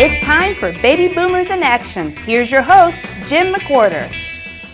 It's time for Baby Boomers in Action. Here's your host, Jim McWhorter.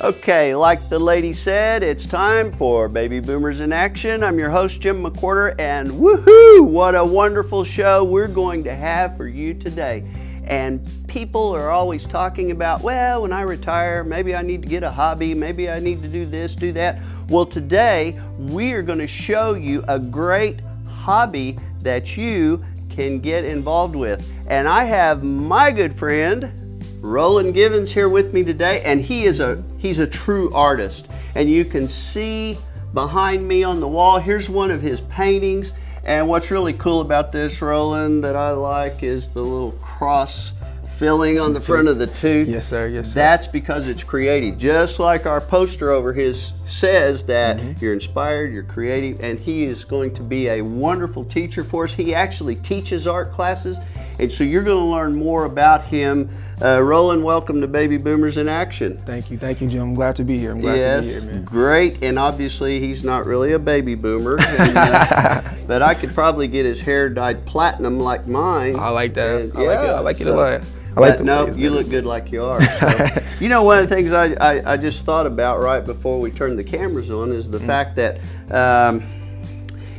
Okay, like the lady said, it's time for Baby Boomers in Action. I'm your host, Jim McWhorter, and woohoo, what a wonderful show we're going to have for you today. And people are always talking about, well, when I retire, maybe I need to get a hobby, maybe I need to do this, do that. Well, today we are going to show you a great hobby that you can get involved with. And I have my good friend, Roland Givens, here with me today, and he's a true artist. And you can see behind me on the wall, here's one of his paintings. And what's really cool about this, Roland, that I like is the little cross filling on the front of the tooth. Yes, sir. Yes, sir. That's because it's creative. Just like our poster over his says that you're inspired, you're creative, and he is going to be a wonderful teacher for us. He actually teaches art classes, and so you're going to learn more about him. Roland, welcome to Baby Boomers in Action. Thank you, Jim. I'm glad to be here. To be here, man. Great, and obviously he's not really a baby boomer, and, but I could probably get his hair dyed platinum like mine. I like that. And, I like it a lot. No, you look good like you are. So. You know, one of the things I just thought about right before we turned the cameras on is the fact that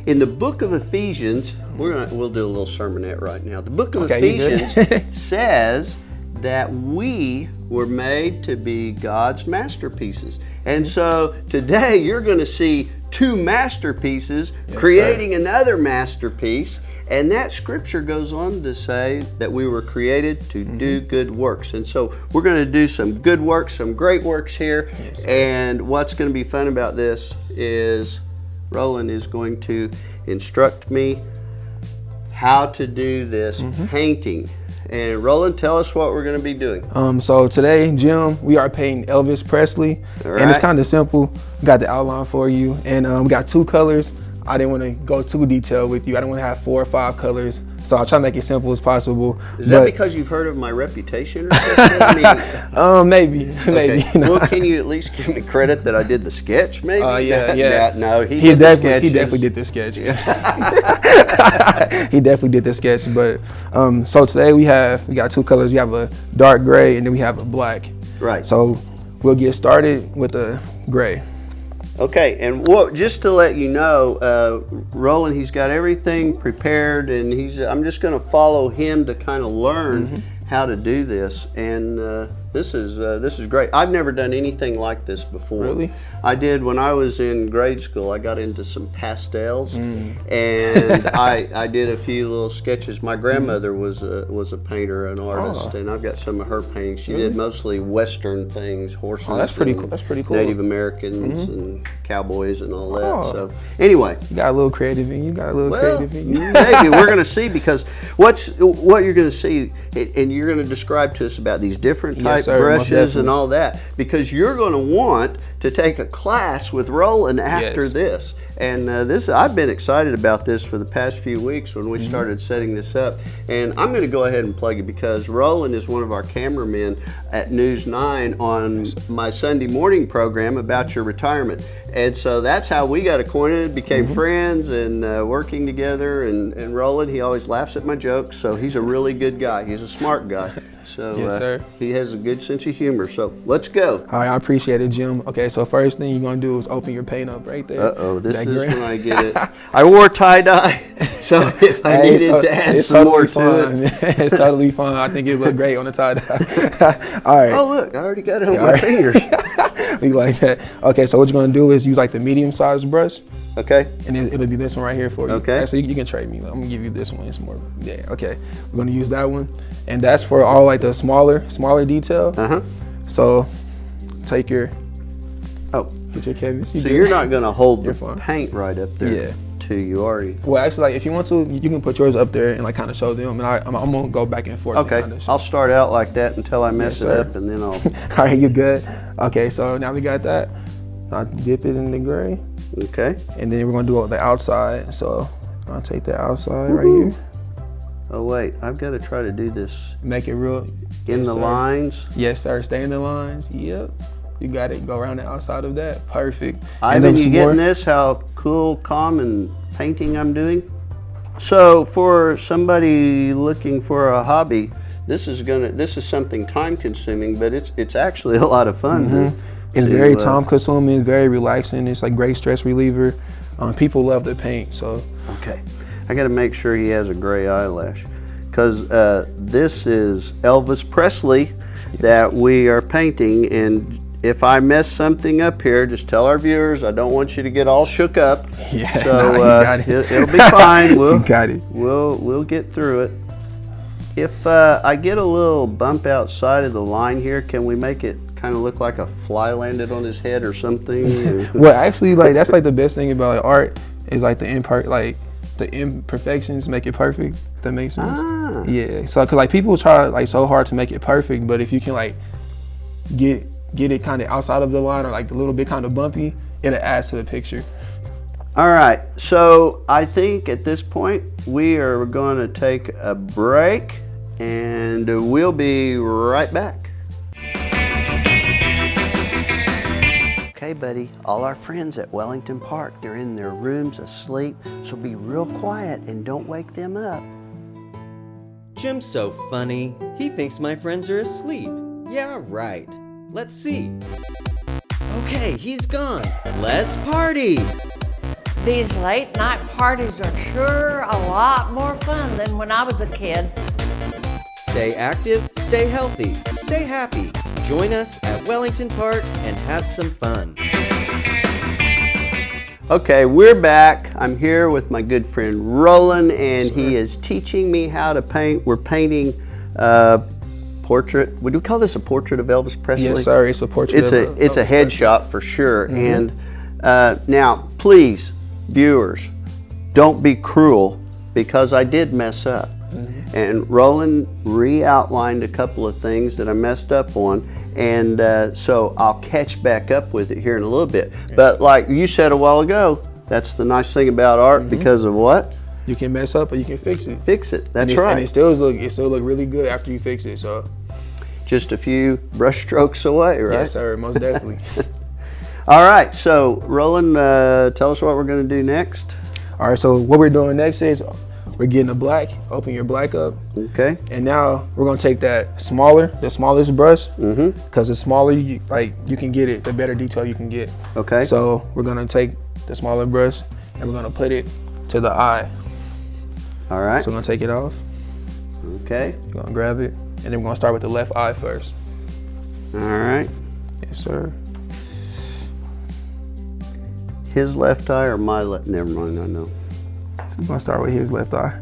in the book of Ephesians, we'll do a little sermonette right now. The book of Ephesians says that we were made to be God's masterpieces. And so today you're going to see two masterpieces creating another masterpiece. And that scripture goes on to say that we were created to do good works. And so we're going to do some good works, some great works here. Yes, and what's going to be fun about this is Roland is going to instruct me how to do this painting. And Roland, tell us what we're going to be doing. So today, Jim, we are painting Elvis Presley. Right. And it's kind of simple. Got the outline for you. And we got two colors. I didn't want to go too detailed with you. I don't want to have 4 or 5 colors. So I'll try to make it simple as possible. Is that because you've heard of my reputation or something? I mean, maybe. Well, can you at least give me credit that I did the sketch, maybe? Yeah. No, he definitely did the sketch. Yeah. He definitely did the sketch. But so today we got 2 colors. We have a dark gray and then we have a black. Right. So we'll get started with the gray. Okay, and just to let you know, Roland, he's got everything prepared, and I'm just going to follow him to kind of learn how to do this. And this is great. I've never done anything like this before. Really? I did when I was in grade school. I got into some pastels, and I did a few little sketches. My grandmother was a painter, an artist, and I've got some of her paintings. She did mostly Western things, horses. Oh, that's pretty cool. That's pretty cool. Native Americans and cowboys and all that. So anyway, you got a little creative in you. Maybe we're going to see, because what you're going to see, and you're going to describe to us about these different type brushes and all that, because you're going to want to take a class with Roland after this. And I've been excited about this for the past few weeks when we started setting this up. And I'm going to go ahead and plug it, because Roland is one of our cameramen at News 9 on my Sunday morning program about your retirement. And so that's how we got acquainted, became friends, and working together. And Roland, he always laughs at my jokes, so he's a really good guy. He's a smart guy. So he has a good sense of humor. So let's go. All right, I appreciate it, Jim. Okay, so first thing you're going to do is open your paint up right there. This is when I get it. I wore tie-dye, so if I needed to add some more to it. It's totally fine. I think it looked great on the tie-dye. All right. Oh, look, I already got it on my fingers. We like that. Okay, so what you're going to do is use like the medium-sized brush. Okay. And it'll be this one right here for you. Okay. So you can trade me. I'm going to give you this one. It's more, okay. We're going to use that one. And that's for all like the smaller detail. So take your, get your canvas. So you're not going to hold the paint right up there to you, are you? Well, actually, like if you want to, you can put yours up there and like kind of show them. And I'm going to go back and forth. Okay. I'll start out like that until I mess it up, and then I'll. All right, you're good. Okay, so now we got that. I'll dip it in the gray. Okay. And then we're going to do the outside. So I'll take the outside right here. Oh wait, I've got to try to do this. Make it real. In the lines? Yes, sir. Stay in the lines. Yep. You got it. Go around the outside of that. Perfect. Ivan, you getting this? How cool, calm, and painting I'm doing? So for somebody looking for a hobby, this is something time consuming, but it's actually a lot of fun. It's very time consuming, very relaxing. It's like great stress reliever. People love to paint, so. Okay, I got to make sure he has a gray eyelash, because this is Elvis Presley that we are painting, and if I mess something up here, just tell our viewers. I don't want you to get all shook up. Yeah, so you got it. It'll be fine. You got it. We'll get through it. If I get a little bump outside of the line here, can we make it kind of look like a fly landed on his head or something? Well, actually, like that's like the best thing about like, art is like the imperfections make it perfect. If that makes sense. Ah. Yeah. So, cause like people try like so hard to make it perfect, but if you can like get it kind of outside of the line or like a little bit kind of bumpy, it'll add to the picture. All right. So I think at this point we are going to take a break, and we'll be right back. Okay, buddy, all our friends at Wellington Park, they're in their rooms asleep, so be real quiet and don't wake them up. Jim's so funny. He thinks my friends are asleep. Yeah, right. Let's see. Okay, he's gone. Let's party! These late night parties are sure a lot more fun than when I was a kid. Stay active, stay healthy, stay happy. Join us at Wellington Park and have some fun. Okay, we're back. I'm here with my good friend Roland, and he is teaching me how to paint. We're painting portrait. Would we call this a portrait of Elvis Presley? Yes, sir. It's a portrait. It's a headshot for sure. And now, please, viewers, don't be cruel, because I did mess up. And Roland re-outlined a couple of things that I messed up on, and so I'll catch back up with it here in a little bit. But like you said a while ago, that's the nice thing about art, because of what? You can mess up or you can fix it. Fix it. That's right. And it still look really good after you fix it. So just a few brush strokes away, right? Yes, sir. Most definitely. All right. So Roland, tell us what we're going to do next. All right. So what we're doing next is we're getting a black. Open your black up. Okay. And now we're gonna take the smallest brush, because the smaller you can get it, the better detail you can get. Okay. So we're gonna take the smaller brush and we're gonna put it to the eye. All right. So we're gonna take it off. Okay. You're gonna grab it, and then we're gonna start with the left eye first. All right. Yes, sir. His left eye or my left? Never mind. I know. So we're gonna start with his left eye.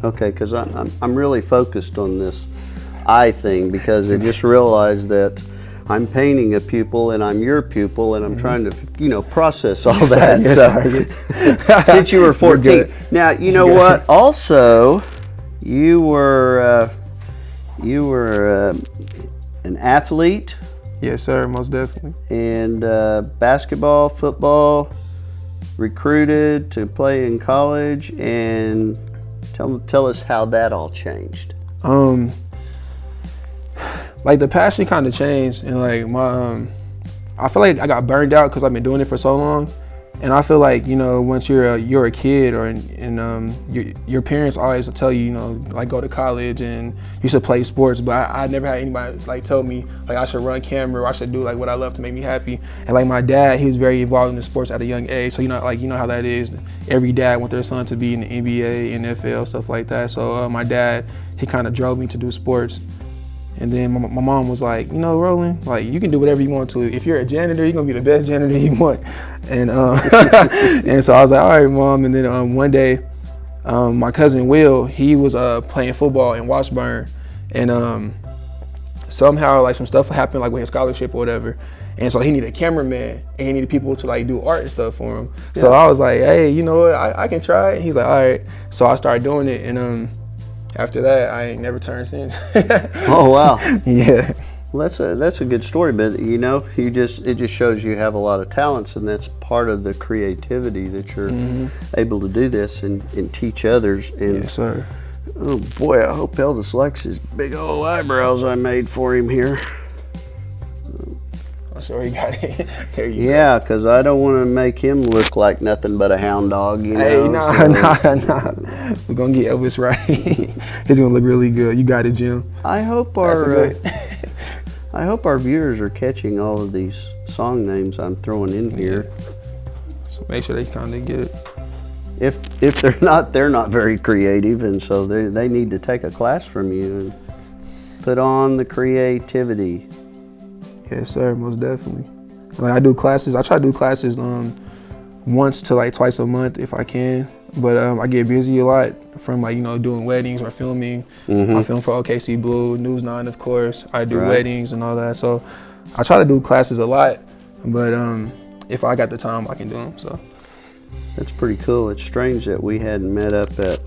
Okay, because I'm really focused on this eye thing, because I just realized that I'm painting a pupil and I'm your pupil, and I'm trying to process all that. Yes, Since you were 14. Now you know what? Also, you were an athlete. Yes, sir. Most definitely. And basketball, football, recruited to play in college, and tell us how that all changed. Like the passion kind of changed, and like I feel like I got burned out because I've been doing it for so long, and I feel like once you're a kid, or your parents always tell you like go to college and you should play sports, but I never had anybody like tell me like I should run camera or I should do like what I love to make me happy. And like my dad, he was very involved in the sports at a young age, so how that is. Every dad want their son to be in the NBA, NFL, stuff like that. So my dad, he kind of drove me to do sports. And then my mom was like, Roland, like you can do whatever you want to. If you're a janitor, you're gonna be the best janitor you want. And and so I was like, all right, Mom. And then one day, my cousin Will, he was playing football in Washburn, and somehow like some stuff happened like with his scholarship or whatever. And so he needed a cameraman, and he needed people to like do art and stuff for him. Yeah. So I was like, hey, you know what? I can try it. He's like, all right. So I started doing it, and after that, I ain't never turned since. Oh wow! Yeah. Well, that's a good story, but it just shows you have a lot of talents, and that's part of the creativity that you're able to do this and teach others. And yes, sir. Oh boy, I hope Elvis likes his big old eyebrows I made for him here. sure he got it. There you Yeah, because I don't want to make him look like nothing but a hound dog, you know. Hey, nah. We're gonna get Elvis right. He's gonna look really good. You got it, Jim. I hope I hope our viewers are catching all of these song names I'm throwing in here. So make sure they kind of get it. If they're not very creative, and so they need to take a class from you and put on the creativity. Yes, sir, most definitely. Like I do classes. I try to do classes once to like twice a month if I can. But I get busy a lot from like, you know, doing weddings or filming. I film for OKC Blue, News 9, of course. I do weddings and all that. So I try to do classes a lot. But if I got the time, I can do them. So that's pretty cool. It's strange that we hadn't met up at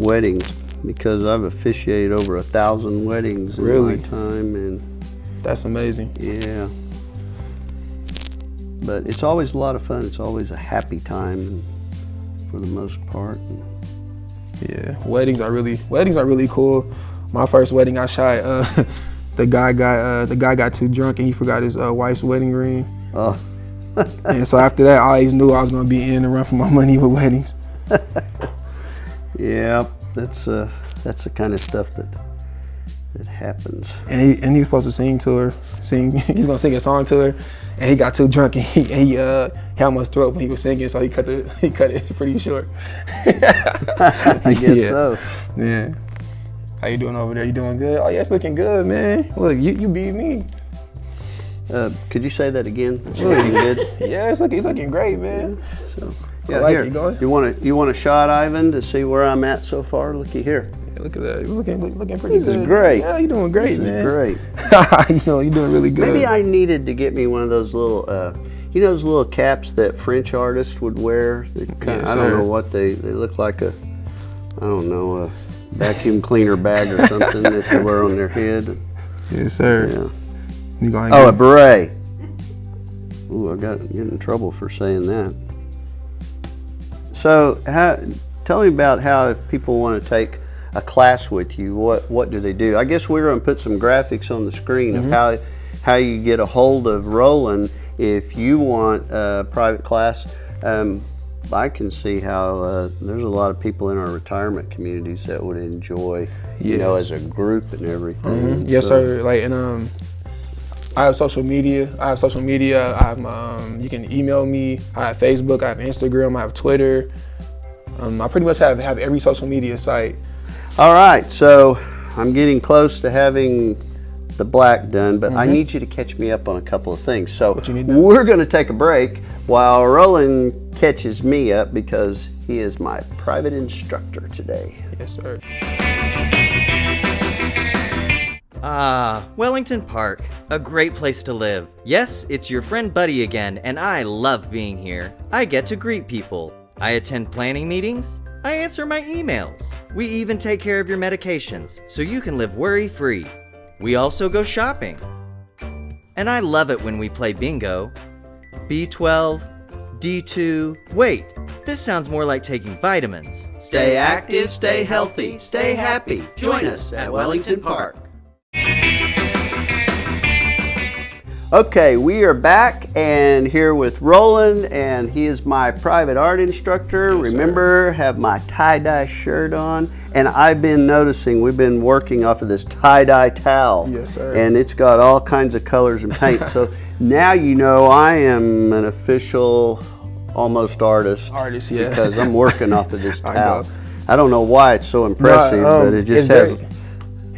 weddings, because I've officiated over 1,000 weddings in my time, and that's amazing. Yeah. But it's always a lot of fun. It's always a happy time, for the most part. Yeah, weddings are really cool. My first wedding I shot, the guy got too drunk and he forgot his wife's wedding ring. Oh. And so after that, I always knew I was gonna be in and run for my money with weddings. Yeah, that's the kind of stuff that happens. And he was supposed to he's gonna sing a song to her, and he got too drunk and he almost threw up when he was singing, so he cut it pretty short. I guess so. Yeah. How you doing over there? You doing good? Oh yeah, it's looking good, man. Look, you beat me. Could you say that again? It's looking good. Yeah, it's looking great, man. So, yeah, like here. You want a shot, Ivan, to see where I'm at so far? Looky here. Yeah, look at that. You're looking pretty good. This is great. Yeah, you're doing great, man. This is great. You're doing really good. Maybe I needed to get me one of those little, those little caps that French artists would wear. I don't know what they look like a vacuum cleaner bag or something that they wear on their head. Yes, sir. Yeah. A beret. Ooh, I get in trouble for saying that. So, tell me about how, if people want to take a class with you, what do they do? I guess we're going to put some graphics on the screen of how you get a hold of Roland if you want a private class. I can see how there's a lot of people in our retirement communities that would enjoy, as a group and everything. Yes, sir. Like, and I have social media. You can email me. I have Facebook. I have Instagram. I have Twitter. I pretty much have every social media site. All right, so I'm getting close to having the black done, but I need you to catch me up on a couple of things. So we're going to take a break while Roland catches me up, because he is my private instructor today. Yes, sir. Ah, Wellington Park, a great place to live. Yes, it's your friend Buddy again, and I love being here. I get to greet people. I attend planning meetings. I answer my emails. We even take care of your medications, so you can live worry-free. We also go shopping. And I love it when we play bingo. B12, D2, wait, this sounds more like taking vitamins. Stay active, stay healthy, stay happy. Join us at Wellington Park. Okay, we are back and here with Roland, and he is my private art instructor. Yes, remember, have my tie-dye shirt on, and I've been noticing we've been working off of this tie-dye towel. Yes, sir. And it's got all kinds of colors and paint. So now you know I am an official almost artist. Yeah. Because I'm working off of this towel. I don't know why it's so impressive, but it just has.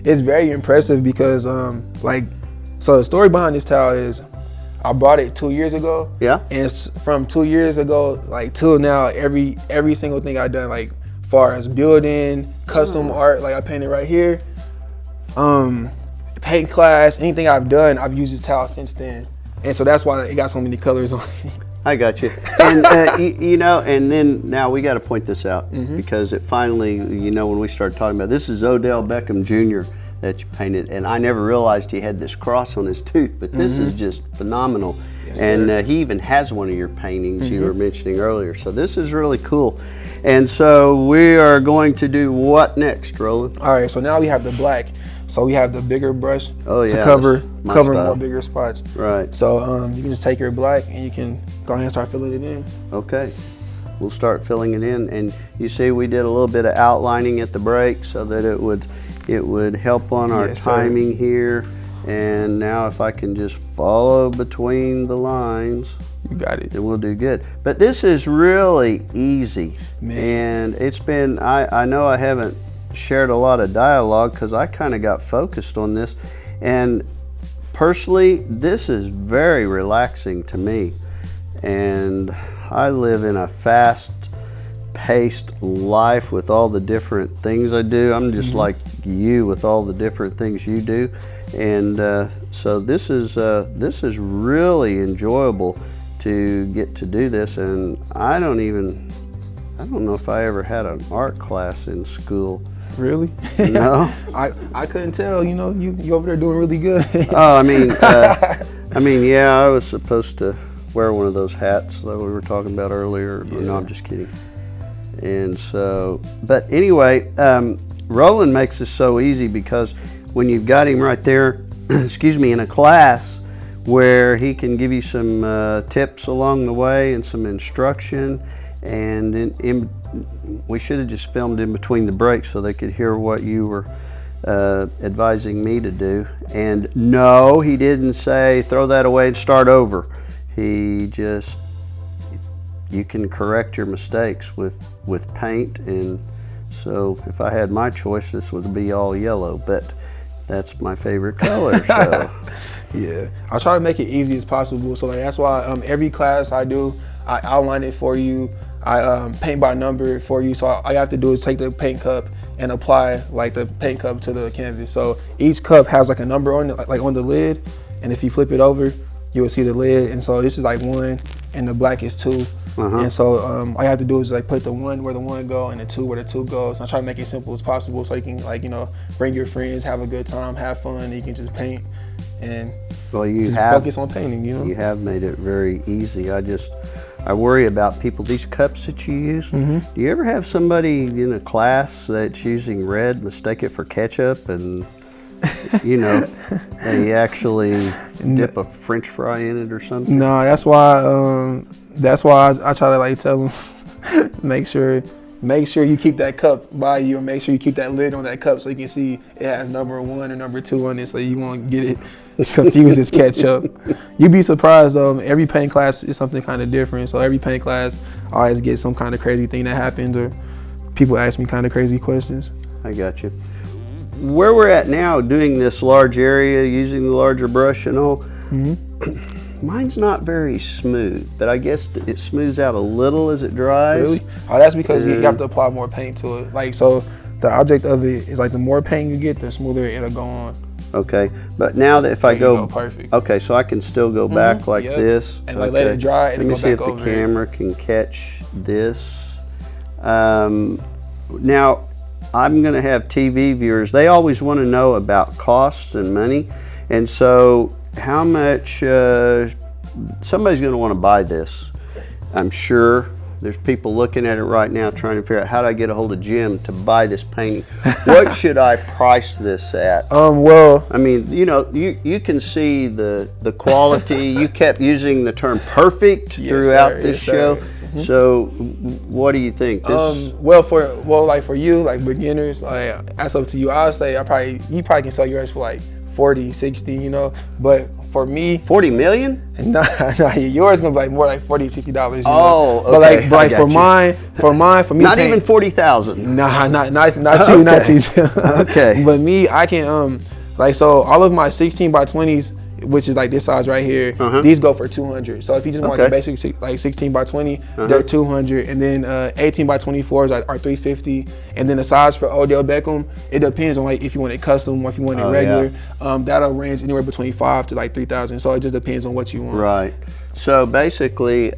It's very impressive because so the story behind this towel is I bought it 2 years ago. Yeah. And it's from 2 years ago, till now, every single thing I've done, far as building, custom art, I painted right here, paint class, anything I've done, I've used this towel since then. And so that's why it got so many colors on it. I got you. And, and then now we got to point this out because it finally, when we started talking about this is Odell Beckham Jr. that you painted, and I never realized he had this cross on his tooth, but this is just phenomenal. Yes, and he even has one of your paintings you were mentioning earlier. So this is really cool. And so we are going to do what next, Roland? All right, so now we have the black. So we have the bigger brush Oh, to yeah, cover that's my more style. bigger spots. Right. So you can just take your black and you can go ahead and start filling it in. Okay. We'll start filling it in, and you see we did a little bit of outlining at the break so that it would help on our Yes, sir. timing here. And now if I can just follow between the lines, You got it. it will do good. But this is really easy. Man. And it's been, I know I haven't shared a lot of dialogue because I kind of got focused on this. And personally, this is very relaxing to me. And I live in a fast-paced life with all the different things I do. I'm just like you with all the different things you do. And so this is really enjoyable to get to do this. And I don't know if I ever had an art class in school. Really? No. I couldn't tell. You know, you over there doing really good. Oh, I mean, yeah, I was supposed to wear one of those hats that we were talking about earlier. Yeah. No, I'm just kidding. And so, but anyway, Roland makes this so easy because when you've got him right there, excuse me, in a class where he can give you some tips along the way and some instruction, and we should have just filmed in between the breaks so they could hear what you were advising me to do. And no, he didn't say throw that away and start over. He just, you can correct your mistakes with paint. And so if I had my choice, this would be all yellow, but that's my favorite color. So Yeah, I try to make it easy as possible. So like that's why every class I do, I outline it for you. I paint by number for you. So all you have to do is take the paint cup and apply like the paint cup to the canvas. So each cup has like a number on it, like on the lid. And if you flip it over, you will see the lid. And so this is like 1 and the black is 2. And so all you have to do is like put the 1 where the 1 go and the 2 where the 2 goes. And I try to make it simple as possible so you can, like, you know, bring your friends, have a good time, have fun, and you can just paint and just focus on painting, you know? You have made it very easy. I worry about people, these cups that you use. Do you ever have somebody in a class that's using red, mistake it for ketchup, and you know, they actually dip a French fry in it or something? No, that's why I try to like tell them make sure you keep that cup by you, and make sure you keep that lid on that cup so you can see it has number 1 or number 2 on it, so you won't get it confused as ketchup. You'd be surprised though. Every paint class is something kind of different. So every paint class I always get some kind of crazy thing that happens, or people ask me kind of crazy questions. I got you. Where we're at now, doing this large area, using the larger brush and all, mine's not very smooth, but I guess it smooths out a little as it dries. Really? Oh, that's because you have to apply more paint to it. Like, so the object of it is like the more paint you get, the smoother it'll go on. Okay, but now that if I go perfect. Okay, so I can still go back like this. And like let it dry and let me go see back if over the it. camera can catch this. Now, I'm going to have TV viewers. They always want to know about costs and money, and so how much somebody's going to want to buy this. I'm sure there's people looking at it right now trying to figure out how do I get a hold of Jim to buy this painting. What should I price this at? Well, I mean, you know, you can see the quality. You kept using the term perfect throughout this show. So what do you think? Well, for you, like beginners, like that's up to you. I'll say you probably can sell yours for like 40, 60, you know, but for me, 40 million? Nah, yours gonna be like more like $40, $60. You know? Oh, okay. But like for me, not even 40,000. Nah, not you, not you. Okay. But me, I can like, so all of my 16 by 20s, which is like this size right here, these go for 200. So if you just want like a basic like 16 by 20, they're 200, and then 18 by 24s are 350, and then the size for Odell Beckham, it depends on like if you want it custom or if you want it regular. That'll range anywhere between 5 to like 3,000. So it just depends on what you want. Right. So basically,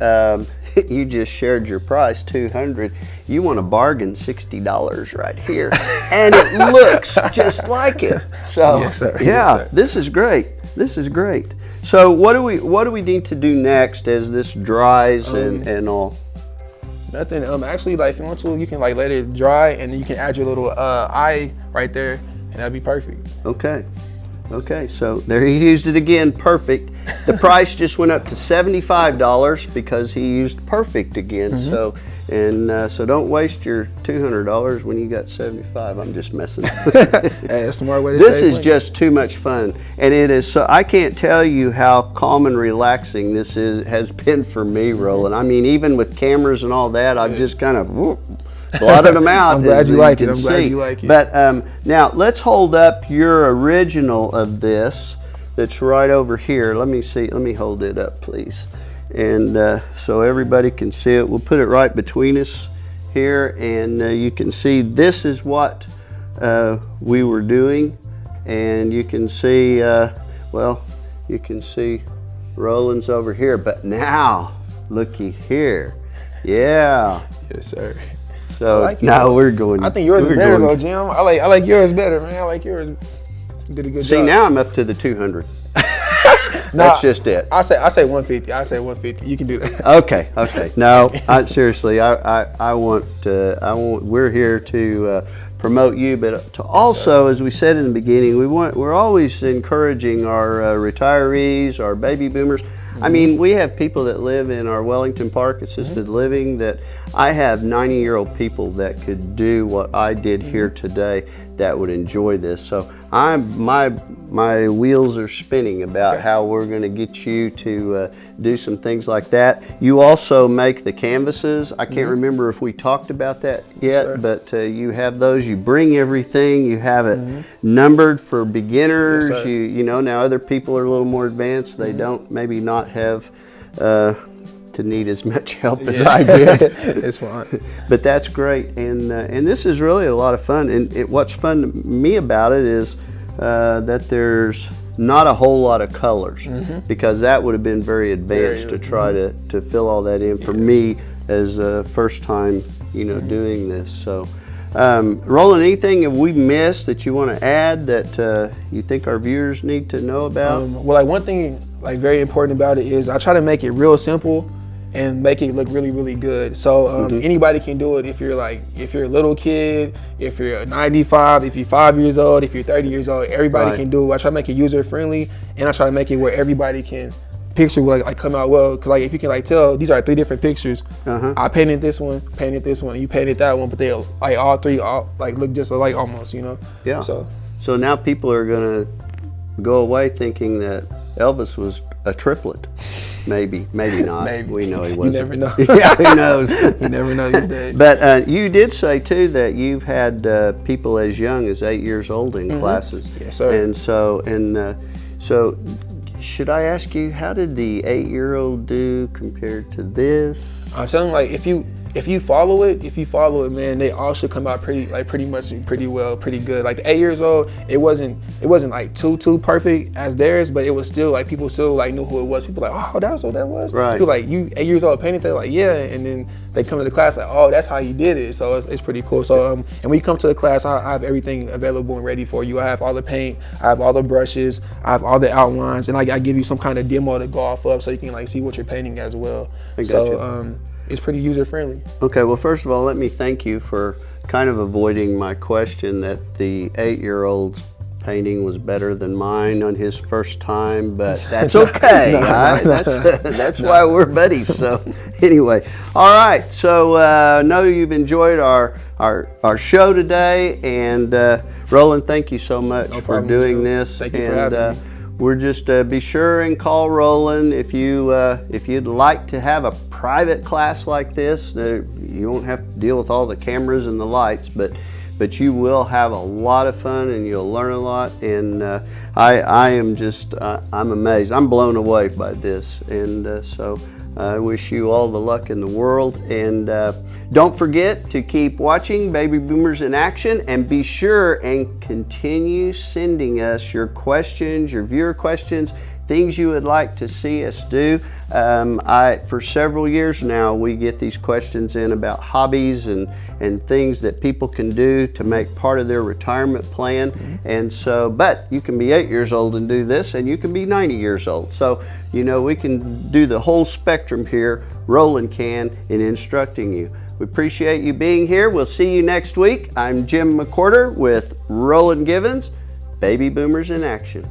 you just shared your price, 200. You want to bargain $60 right here, and it looks just like it. So Yes, sir. yeah, Yes, sir. this is great. This is great. So what do we need to do next as this dries and all? Nothing. Actually, like if you want to, you can like let it dry, and you can add your little eye right there, and that'd be perfect. Okay. Okay, so there he used it again, perfect. The price just went up to $75 because he used perfect again. So don't waste your $200 when you got $75. I'm just messing. Hey, a smart way to This save is money. just too much fun, and it is. So I can't tell you how calm and relaxing this has been for me, Roland. I mean, even with cameras and all that, I've just kind of blotted them out. I'm glad as you like it. can I'm glad see. you like it. But now let's hold up your original of this. That's right over here. Let me see. Let me hold it up, please, and so everybody can see it. We'll put it right between us here, and you can see this is what we were doing, and you can see. Well, you can see Roland's over here, but now looky here. Yeah. Yes, sir. So like it. now we're going. I think yours is better though, Jim. I like yours better, man. I like yours. You did a good job. See, now I'm up to the 200. That's just it. I say 150. I say 150. You can do that. Okay. No, seriously, I want. We're here to promote you, but to also, as we said in the beginning, we're always encouraging our retirees, our baby boomers. I mean, we have people that live in our Wellington Park assisted living that I have 90-year-old people that could do what I did here today that would enjoy this. So my wheels are spinning about how we're going to get you to do some things like that. You also make the canvases. I can't remember if we talked about that yet, but you have those. You bring everything. You have it numbered for beginners. Yes, you know, now other people are a little more advanced. They don't maybe not have to need as much help as I did. It's fine. But that's great, and this is really a lot of fun. And what's fun to me about it is that there's not a whole lot of colors, because that would have been very advanced to try to fill all that in for me as a first time, doing this. So, Roland, anything have we missed that you want to add that you think our viewers need to know about? Well, like one thing very important about it is I try to make it real simple and make it look really, really good. So anybody can do it. If you're a little kid, if you're 95, if you're 5 years old, if you're 30 years old, everybody can do it. I try to make it user friendly, and I try to make it where everybody can picture will come out well. Cause if you can tell, these are 3 different pictures. I painted this one, and you painted that one, but they all three look just alike almost, Yeah. So now people are gonna go away thinking that Elvis was a triplet. Maybe not. Maybe. We know he wasn't. You never know. Yeah, who knows? You never know these days. But you did say too that you've had people as young as 8 years old in classes. Yes, sir. And so should I ask you, how did the 8-year-old do compared to this? I'm telling you, if you follow it, man, they all should come out pretty well, pretty good. Like the 8 years old, it wasn't too perfect as theirs, but it was still people still knew who it was. People oh, that's what that was. Right. People you 8 years old painted that, yeah, and then they come to the class oh, that's how you did it. So it's pretty cool. So and when you come to the class, I have everything available and ready for you. I have all the paint, I have all the brushes, I have all the outlines, and I give you some kind of demo to go off of so you can see what you're painting as well. I got you. It's pretty user friendly. Okay, well, first of all, let me thank you for kind of avoiding my question that the 8-year-old's painting was better than mine on his first time, but that's okay. That's why we're buddies. So anyway, all right. So I know you've enjoyed our show today, and Roland, thank you so much for doing this. Thank you for having me. We're just be sure and call Roland if you'd like to have a private class like this. You won't have to deal with all the cameras and the lights, but you will have a lot of fun and you'll learn a lot. And I am just I'm amazed. I'm blown away by this, and so I wish you all the luck in the world. And don't forget to keep watching Baby Boomers in Action, and be sure and continue sending us your questions, your viewer questions, things you would like to see us do. For several years now, we get these questions in about hobbies and things that people can do to make part of their retirement plan. And so, but you can be 8 years old and do this, and you can be 90 years old. So, we can do the whole spectrum here. Roland can in instructing you. We appreciate you being here. We'll see you next week. I'm Jim McWhorter with Roland Givens, Baby Boomers in Action.